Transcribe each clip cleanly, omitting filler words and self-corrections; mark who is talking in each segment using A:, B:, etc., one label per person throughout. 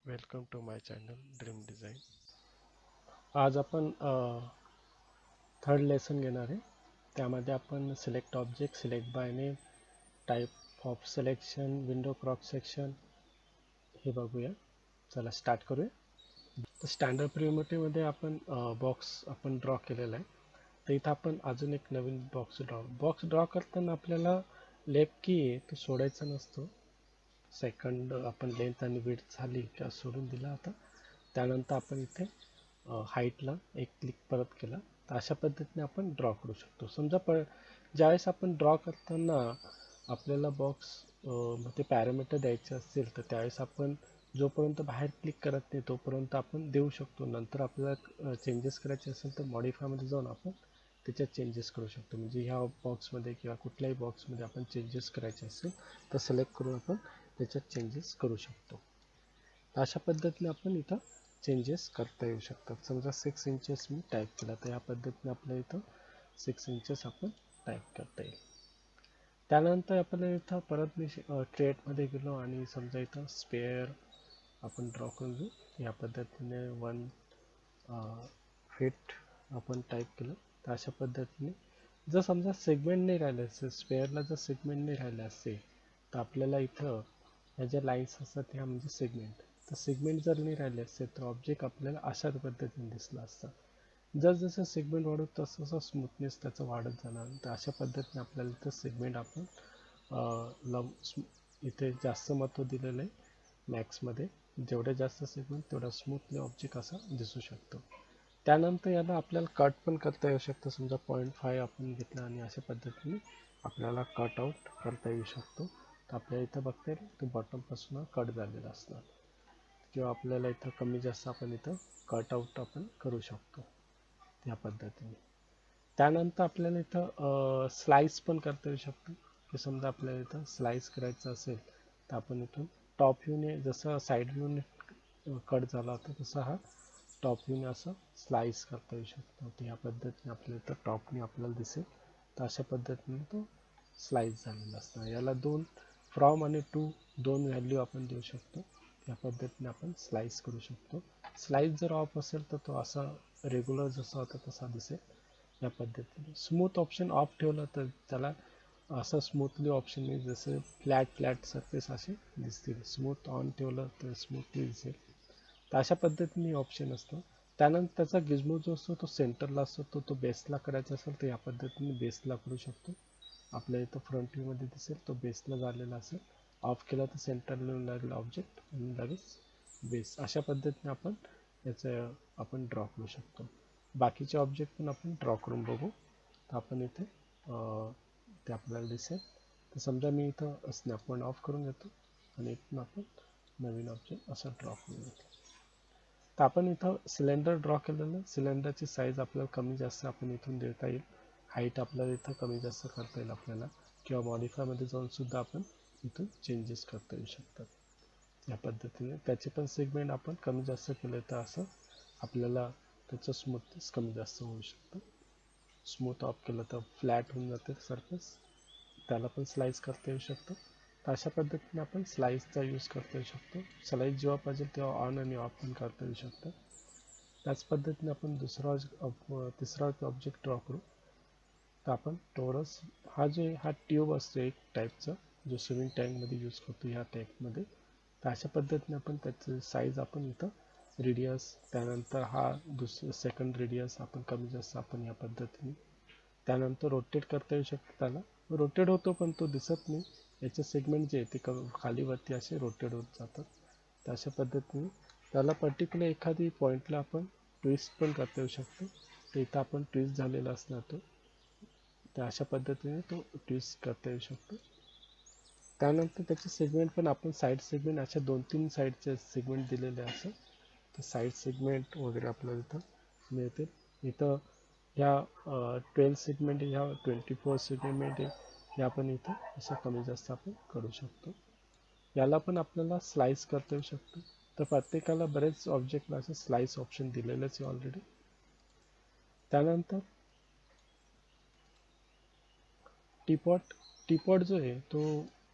A: Welcome to my channel dream design. आज आपण third lesson घेणार आहे. त्यामध्ये आपण select object, select by name, type of selection, window cross section हे बघूया. चला स्टार्ट करूया. तर स्टँडर्ड प्रिमिटिव्हमध्ये आपण बॉक्स आपण ड्रॉ केलेला आहे. तर इथं आपण अजून एक नवीन बॉक्स ड्रॉ करताना आपल्याला लेफ्ट की आहे तो सोडायचा नसतो. सेकंड आपण लेंथ आणि विड्थ झाली किंवा सोडून दिला. आता त्यानंतर आपण इथे हाईटला एक क्लिक परत केला तर अशा पद्धतीने आपण ड्रॉ करू शकतो. समजा ज्यावेळेस आपण ड्रॉ करताना आपल्याला बॉक्स मध्ये पॅरामीटर द्यायचे असतील तर त्यावेळेस आपण जोपर्यंत बाहेर क्लिक करत नाही तोपर्यंत आपण देऊ शकतो. नंतर आपल्याला चेंजेस करायचे असेल तर मॉडिफायमध्ये जाऊन आपण त्याच्यात चेंजेस करू शकतो. म्हणजे ह्या बॉक्समध्ये किंवा कुठल्याही बॉक्समध्ये आपण चेंजेस करायचे असेल तर सिलेक्ट करून आपण त्याच्यात चेंजेस करू शकतो. अशा पद्धतीने आपण इथं चेंजेस करता येऊ शकतात. समजा 6 इंचेस मी टाईप केला तर या पद्धतीने आपल्या इथं 6 इंचेस आपण टाईप करता येईल. त्यानंतर आपल्याला इथं परत मी क्रिएटमध्ये गेलो आणि समजा इथं स्पेअर आपण ड्रॉ करून घेऊ. या पद्धतीने 1 फीट आपण टाईप केलं तर अशा पद्धतीने जर समजा सेगमेंट नाही राहिले असेल, स्पेअरला जर सेगमेंट नाही राहिले असेल तर आपल्याला इथं ह्या ज्या लाईन्स असतात ह्या म्हणजे सेगमेंट. तर सेगमेंट जर नाही राहिले असते तर ऑब्जेक्ट आपल्याला अशा पद्धतीने दिसला असता. जसं सेगमेंट वाढत तसं स्मूथनेस त्याचं वाढत जाणार. तर अशा पद्धतीने आपल्याला इथं सेगमेंट आपण इथे जास्त महत्त्व दिलेलं आहे. मॅक्समध्ये जेवढे जास्त सेगमेंट तेवढा स्मूथली ऑब्जेक्ट असा दिसू शकतो. त्यानंतर याला आपल्याला कट पण करता येऊ शकतं. समजा 0.5 आपण घेतला आणि अशा पद्धतीने आपल्याला कट आउट करता येऊ शकतो. तर आपल्या इथं बघता येईल तो बॉटमपासून कट झालेला असणार किंवा आपल्याला इथं कमी जास्त आपण इथं कट आउट आपण करू शकतो या पद्धतीने. त्यानंतर आपल्याला इथं स्लाइस पण करता येऊ शकतो. की समजा आपल्याला इथं स्लाइस करायचं असेल तर आपण इथून टॉप व्ह्यूने जसं साईड व्ह्यूने कट झाला होता तसा हा टॉप व्ह्यूने असं स्लाइस करता येऊ शकतो. तर या पद्धतीने आपल्याला इथं टॉपने आपल्याला दिसेल. तर अशा पद्धतीने तो स्लाइस झालेला असणार. याला फ्रॉम आणि टू दोन व्हॅल्यू आपण देऊ शकतो. या पद्धतीने आपण स्लाइस करू शकतो. स्लाइस जर ऑफ असेल तर तो असा रेग्युलर जसा होता तसा दिसेल. या पद्धतीने स्मूथ ऑप्शन ऑफ ठेवलं तर त्याला असं स्मूथली ऑप्शन नाही, जसे फ्लॅट सरफेस असे दिसतील. स्मूथ ऑन ठेवलं तर स्मूथली दिसेल. तर अशा पद्धतीने ऑप्शन असतं. त्यानंतर त्याचा गिजमो जो असतो तो सेंटरला असतो. तो बेसला करायचा असेल तर या पद्धतीने बेसला करू शकतो. आपल्या इथं फ्रंट व्ह्यूमध्ये दिसेल तो बेसला झालेला असेल. ऑफ केला तर सेंटरला लागेल ऑब्जेक्ट आणि लगेच बेस. अशा पद्धतीने आपण याचं आपण ड्रॉ करू शकतो. बाकीचे ऑब्जेक्ट पण आपण ड्रॉ करून बघू. तर आपण इथे ते आपल्याला दिसेल. तर समजा मी इथं स्नॅप पॉईंट ऑफ करून घेतो आणि इथून आपण नवीन ऑब्जेक्ट असं ड्रॉ करून घेतो. तर आपण इथं सिलेंडर ड्रॉ केलेलं. सिलेंडरची साईज आपल्याला कमी जास्त आपण इथून देता येईल. हाईट आपल्याला इथं कमी जास्त करता येईल आपल्याला, किंवा मॉडिफायमध्ये जाऊन सुद्धा आपण इथून चेंजेस करता येऊ शकतात. या पद्धतीने त्याचे पण सेगमेंट आपण कमी जास्त केले तर असं आपल्याला त्याचं स्मूथनेस कमी जास्त होऊ शकतं. स्मूथ ऑफ केलं तर फ्लॅट होऊन जाते सरफेस, त्याला पण स्लाइस करता येऊ शकतं. तर अशा पद्धतीने आपण स्लाइसचा यूज करता येऊ शकतो. स्लाइस जेव्हा पाहिजे तेव्हा ऑन आणि ऑफ पण करता येऊ शकतं. त्याच पद्धतीने आपण तिसरा ऑब्जेक्ट ड्रॉ करू. तर आपण टोरस हा ट्यूब असतो एक टाईपचा जो स्विमिंग टँकमध्ये यूज करतो ह्या टाईपमध्ये. तर अशा पद्धतीने आपण त्याची साईज आपण इथं रेडियस, त्यानंतर हा सेकंड रेडियस आपण कमी जास्त आपण या पद्धतीने. त्यानंतर रोटेट करता येऊ शकतं. त्याला रोटेट होतो पण तो दिसत नाही. याचे सेगमेंट जे आहे ते खालीवरती असे रोटेट होत जातात. तर अशा पद्धतीने त्याला पर्टिक्युलर एखादी पॉईंटला आपण ट्विस्ट पण करता येऊ शकतो. तर इथं आपण ट्विस्ट झालेला असणार तो. तर अशा पद्धतीने तो ट्विस्ट करता येऊ शकतो. त्यानंतर त्याचे सेगमेंट पण आपण साईड सेगमेंट अशा 2-3 साईडचे सेगमेंट दिलेले असतात. तर साईड सेगमेंट वगैरे आपल्याला इथं मिळतील. इथं ह्या 12 सेगमेंट ह्या 24 सेगमेंट या पण इथं अशा कमी जास्त आपण करू शकतो. याला पण आपल्याला स्लाइस करता येऊ शकतो. तर प्रत्येकाला बरेच ऑब्जेक्टला असं स्लाइस ऑप्शन दिलेलंच आहे ऑलरेडी. त्यानंतर टीपॉट जो आहे तो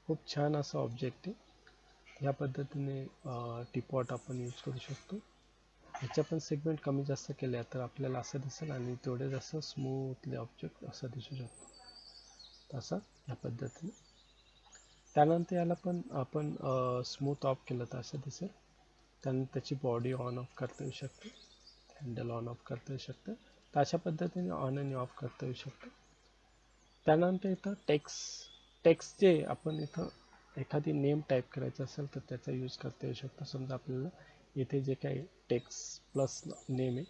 A: खूप छान असा ऑब्जेक्ट आहे. या पद्धतीने टीपॉट आपण यूज करू शकतो. ह्याच्या पण सेगमेंट कमी जास्त केल्या तर आपल्याला असं दिसेल आणि तेवढे जास्त स्मूथली ऑब्जेक्ट असं दिसू शकतो तसं या पद्धतीने. त्यानंतर याला पण आपण स्मूथ ऑफ केलं तर असं दिसेल. त्यानंतर त्याची बॉडी ऑन ऑफ करता येऊ शकते, हँडल ऑन ऑफ करता येऊ शकतं. तर अशा पद्धतीने ऑन आणि ऑफ करता येऊ शकतं. त्यानंतर इथं टेक्स्ट जे आपण इथं एखादी नेम टाईप करायचं असेल तर त्याचा यूज करता येऊ शकतो. समजा आपल्याला इथे जे काही टेक्स्ट प्लस नेम आहे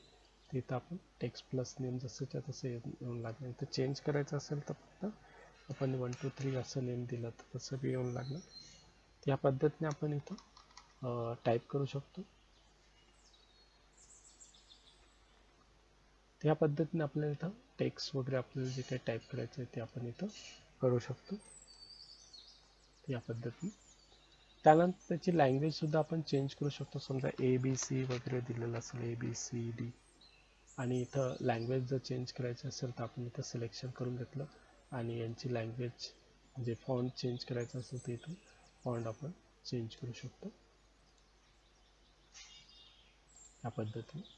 A: तिथं आपण टेक्स्ट प्लस नेम जसंच्या तसं येऊन लागणार. इथं चेंज करायचं असेल तर फक्त आपण 1 2 3 असं नेम दिलं तर तसं बी येऊन लागणार. या पद्धतीने आपण इथं टाईप करू शकतो. त्या पद्धतीने आपल्याला इथं टेक्स्ट वगैरे आपल्याला जे काही टाईप करायचं आहे ते आपण इथं करू शकतो या पद्धतीने. त्यानंतर त्याची लँग्वेज सुद्धा आपण चेंज करू शकतो. समजा ABC वगैरे दिलेलं असेल ABCD आणि इथं लँग्वेज जर चेंज करायचं असेल तर आपण इथं सिलेक्शन करून घेतलं आणि यांची लँग्वेज म्हणजे फॉन्ट चेंज करायचं असेल तर इथून फॉन्ट आपण चेंज करू शकतो या पद्धतीने.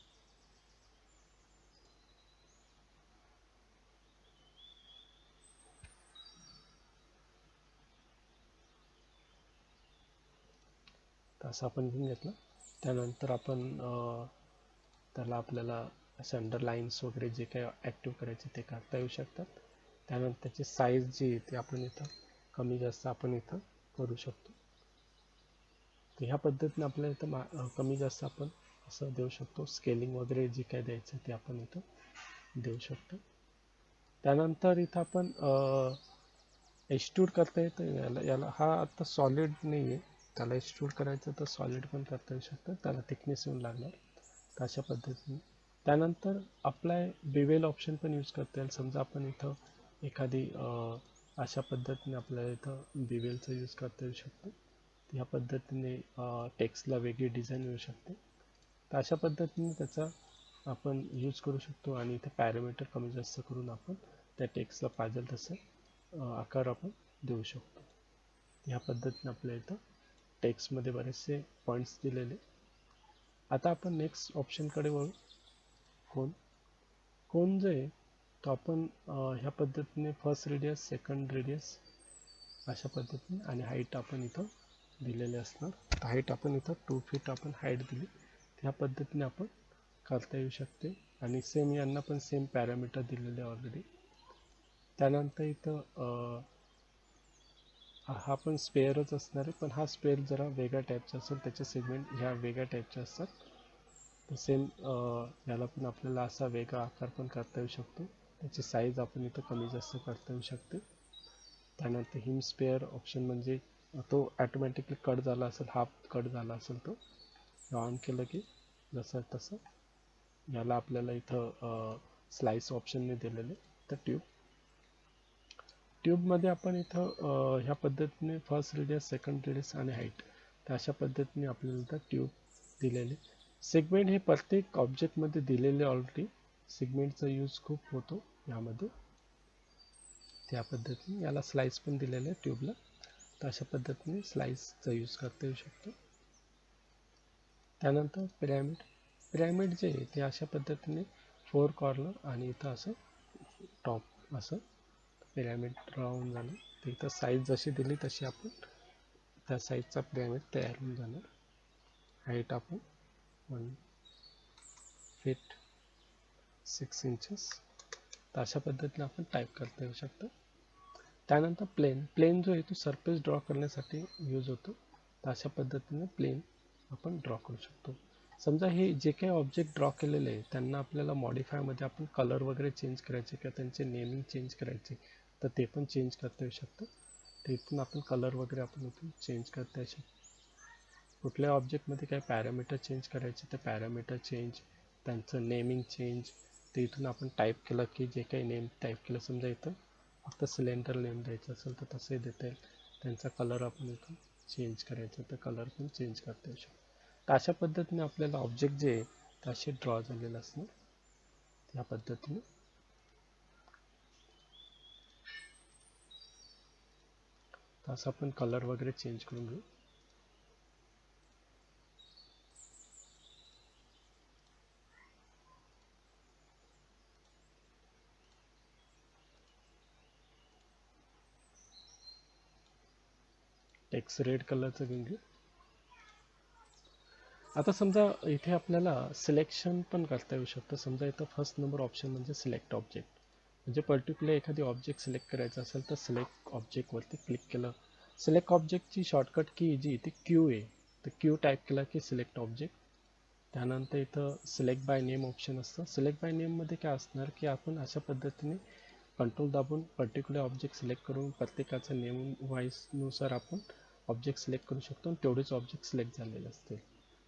A: असं आपण घेऊन घेतलं. त्यानंतर आपण त्याला आपल्याला असे अंडरलाईन्स वगैरे जे काही ॲक्टिव्ह करायचे ते करता येऊ शकतात. त्यानंतर त्याची साईज जी आहे ती आपण इथं कमी जास्त आपण इथं करू शकतो. तर ह्या पद्धतीने आपल्याला इथं कमी जास्त आपण असं देऊ शकतो. स्केलिंग वगैरे जे काय द्यायचं ते आपण इथं देऊ शकतो. त्यानंतर इथं आपण एक्सट्रूड करता येतं. याला हा आता सॉलिड नाही आहे, त्याला एक्सट्रूड करायचं तर सॉलिड पण करता येऊ शकतं. त्याला थिकनेस येऊन लागणार तर अशा पद्धतीने. त्यानंतर अप्लाय बिवेल ऑप्शन पण यूज करता येईल. समजा आपण इथं एखादी अशा पद्धतीने आपल्याला इथं बिवेलचा यूज करता येऊ शकतो. या पद्धतीने टेक्स्टला वेगळी डिझाईन येऊ शकते. तर अशा पद्धतीने त्याचा आपण यूज करू शकतो आणि इथे पॅरामीटर कमी जास्त करून आपण त्या टेक्स्टला पाहिजे तसं आकार आपण देऊ शकतो. ह्या पद्धतीने आपल्या इथं टेक्स्टमध्ये बरेचसे पॉईंट्स दिलेले. आता आपण नेक्स्ट ऑप्शनकडे वळू. कोण जे आहे तो आपण ह्या पद्धतीने फर्स्ट रेडियस सेकंड रेडियस अशा पद्धतीने आणि हाईट आपण इथं दिलेले असणार. हाईट आपण इथं 2 फीट आपण हाईट दिली. ह्या पद्धतीने आपण करता येऊ शकते आणि सेम यांना पण सेम पॅरामीटर दिलेले ऑलरेडी. त्यानंतर इथं हा पण स्पेअरच असणार आहे, पण हा स्पेअर जरा वेगळ्या टाईपचा असेल, त्याचे सेगमेंट ह्या वेगळ्या टाईपचे असतात. तर सेम याला पण आपल्याला असा वेगळा आकार पण करता येऊ शकतो. त्याची साईज आपण इथं कमी जास्त करता येऊ शकते. त्यानंतर हिम स्पेअर ऑप्शन म्हणजे तो ॲटोमॅटिकली कट झाला असेल, हाफ कट झाला असेल तो ऑन केलं की जसं तसं. याला आपल्याला इथं स्लाइस ऑप्शनने दिलेले. तर ट्यूबमध्ये आपण इथं ह्या पद्धतीने फर्स्ट रेडियस सेकंड रेडियस आणि हाईट तर अशा पद्धतीने आपल्याला इथं ट्यूब दिलेले. सेगमेंट हे प्रत्येक ऑब्जेक्टमध्ये दिलेले ऑलरेडी. सेगमेंटचा यूज खूप होतो यामध्ये. त्या पद्धतीने याला स्लाइस पण दिलेले आहे ट्यूबला. तर अशा पद्धतीने स्लाइसचा यूज करता येऊ शकतो. त्यानंतर पिरॅमिड जे आहे ते अशा पद्धतीने 4 कॉर्नर आणि इथं असं टॉप असं पिरॅमिड राहून झालं. तर इथं साईज जशी दिली तशी आपण त्या साईजचा पिरॅमिड तयार होऊन जाणार. हाईट आपण 1 फीट 6 इंचेस. तर अशा पद्धतीने आपण टाईप करता येऊ शकतं. त्यानंतर प्लेन जो आहे तो सरफेस ड्रॉ करण्यासाठी यूज होतो. तर अशा पद्धतीने प्लेन आपण ड्रॉ करू शकतो. समजा हे जे काही ऑब्जेक्ट ड्रॉ केलेले आहे त्यांना आपल्याला मॉडिफायमध्ये आपण कलर वगैरे चेंज करायचे किंवा त्यांचे नेमिंग चेंज करायचे तर ते पण चेंज करता येऊ शकतं. तर इथून आपण कलर वगैरे आपण इथून चेंज करता येऊ शकतो. कुठल्या ऑब्जेक्टमध्ये काही पॅरामीटर चेंज करायचे तर पॅरामीटर चेंज, त्यांचं नेमिंग चेंज. ते इथून आपण टाईप केलं की जे काही नेम टाईप केलं, समजा इथं फक्त सिलेंडर नेम द्यायचं असेल तर तसंही देता येईल. त्यांचा कलर आपण इथून चेंज करायचा तर कलर पण चेंज करता येऊ शकतो. तर अशा पद्धतीने आपल्याला ऑब्जेक्ट जे आहे ते असे ड्रॉ झालेलं असणार. त्या पद्धतीने असं आपण कलर वगैरे चेंज करून घेऊ. टेक्स्ट रेड कलरचं घेऊन घेऊ. आता समजा इथे आपल्याला सिलेक्शन पण करता येऊ शकतं. समजा इथं फर्स्ट नंबर ऑप्शन म्हणजे सिलेक्ट ऑब्जेक्ट, म्हणजे पर्टिक्युलर एखादी ऑब्जेक्ट सिलेक्ट करायचं असेल तर सिलेक्ट ऑब्जेक्टवरती क्लिक केलं. सिलेक्ट ऑब्जेक्टची शॉर्टकट की जी ती क्यू आहे, तर क्यू टाईप केला की सिलेक्ट ऑब्जेक्ट. त्यानंतर इथं सिलेक्ट बाय नेम ऑप्शन असतं. सिलेक्ट बाय नेममध्ये काय असणार की आपण अशा पद्धतीने कंट्रोल दाबून पर्टिक्युलर ऑब्जेक्ट सिलेक्ट करून प्रत्येकाचं नेम वाईजनुसार आपण ऑब्जेक्ट सिलेक्ट करू शकतो आणि तेवढेच ऑब्जेक्ट सिलेक्ट झालेले असतील.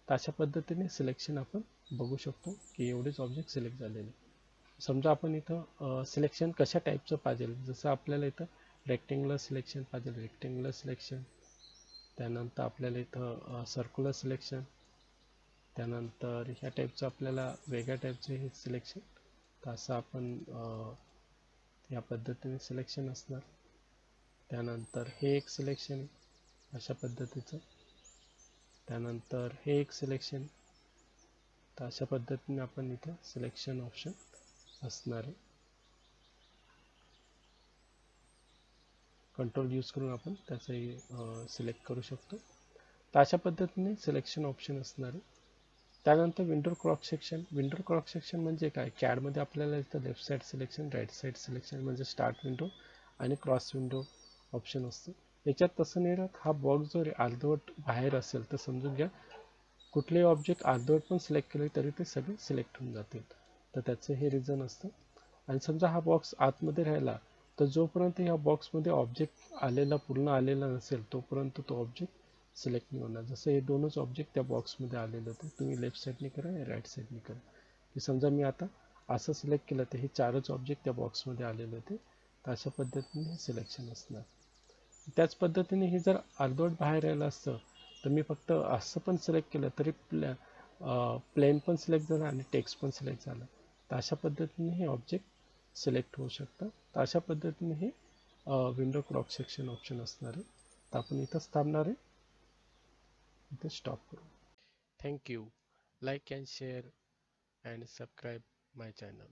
A: तर अशा पद्धतीने सिलेक्शन आपण बघू शकतो की एवढेच ऑब्जेक्ट सिलेक्ट झालेले. समजा आपण इथं सिलेक्शन कशा टाईपचं पाहिजे, जसं आपल्याला इथं रेक्टेंग्युलर सिलेक्शन पाहिजे, रेक्टेंग्युलर सिलेक्शन. त्यानंतर आपल्याला इथं सर्क्युलर सिलेक्शन, त्यानंतर ह्या टाईपचं आपल्याला वेगळ्या टाईपचं हे सिलेक्शन. तर असं आपण या पद्धतीने सिलेक्शन असणार. त्यानंतर हे एक सिलेक्शन अशा पद्धतीचं. त्यानंतर हे एक सिलेक्शन. तर अशा पद्धतीने आपण इथं सिलेक्शन ऑप्शन असणार आहे. कंट्रोल यूज करून आपण त्याचंही सिलेक्ट करू शकतो. तर अशा पद्धतीने सिलेक्शन ऑप्शन असणार आहे. त्यानंतर window cross section. Window cross section म्हणजे काय, कॅडमध्ये आपल्याला इथं left side selection, right side selection म्हणजे स्टार्ट विंडो आणि क्रॉस विंडो ऑप्शन असतो. याच्यात तसं नाही राहत. हा बॉक्स जर अर्धवट बाहेर असेल तर समजून घ्या कुठलेही ऑब्जेक्ट अर्धवट पण सिलेक्ट केले तरी ते सगळे सिलेक्ट होऊन जातील. तर त्याचं हे रिझन असतं. आणि समजा हा बॉक्स आतमध्ये राहिला तर जोपर्यंत या बॉक्समध्ये ऑब्जेक्ट आलेला पूर्ण आलेला नसेल तोपर्यंत तो ऑब्जेक्ट सिलेक्ट नाही होणार. जसं हे दोनच ऑब्जेक्ट त्या बॉक्समध्ये आलेले होते, तुम्ही लेफ्ट साईडने करा या राईट साईडने करा. की समजा मी आता असं सिलेक्ट केलं तर हे चारच ऑब्जेक्ट त्या बॉक्समध्ये आलेले होते. तर अशा पद्धतीने हे सिलेक्शन असणार. त्याच पद्धतीने हे जर अर्धवट बाहेर राहिलं असतं तर मी फक्त असं पण सिलेक्ट केलं तरी प्लेन पण सिलेक्ट झालं आणि टेक्स्ट पण सिलेक्ट झालं. तर अशा पद्धतीने हे ऑब्जेक्ट सिलेक्ट होऊ शकतं. तर अशा पद्धतीने हे विंडो क्रॉस सेक्शन ऑप्शन असणार आहे. तर आपण इथंच थांबणार आहे, इथे स्टॉप करू. Thank you. Like and share and subscribe my channel.